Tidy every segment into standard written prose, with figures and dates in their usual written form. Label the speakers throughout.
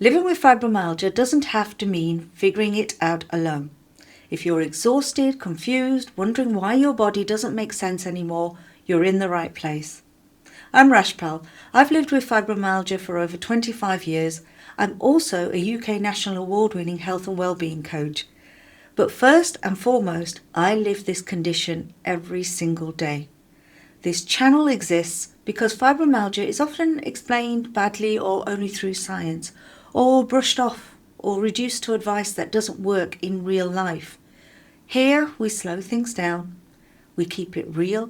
Speaker 1: Living with fibromyalgia doesn't have to mean figuring it out alone. If you're exhausted, confused, wondering why your body doesn't make sense anymore, you're in the right place. I'm Rashpal. I've lived with fibromyalgia for over 25 years. I'm also a UK National Award-winning health and wellbeing coach. But first and foremost, I live this condition every single day. This channel exists because fibromyalgia is often explained badly or only through science, or brushed off or reduced to advice that doesn't work in real life. Here we slow things down, we keep it real,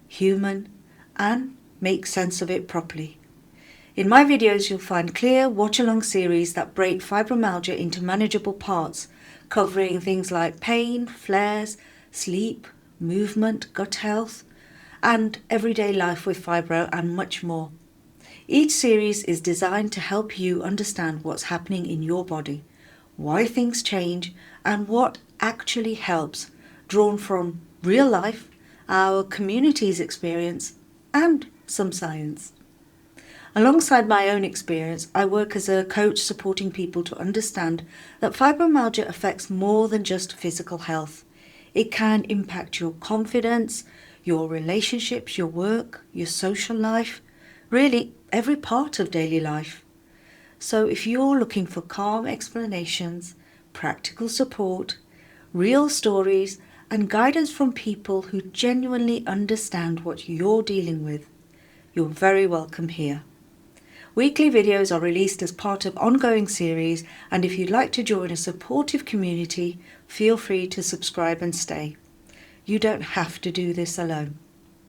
Speaker 1: human, and make sense of it properly. In my videos you'll find clear watch-along series that break fibromyalgia into manageable parts, covering things like pain, flares, sleep, movement, gut health, and everyday life with fibro, and much more. Each series is designed to help you understand what's happening in your body, why things change, and what actually helps, drawn from real life, our community's experience, and some science. Alongside my own experience, I work as a coach supporting people to understand that fibromyalgia affects more than just physical health. It can impact your confidence, your relationships, your work, your social life, really every part of daily life. So if you're looking for calm explanations, practical support, real stories, and guidance from people who genuinely understand what you're dealing with, you're very welcome here. Weekly videos are released as part of ongoing series, and if you'd like to join a supportive community, feel free to subscribe and stay. You don't have to do this alone.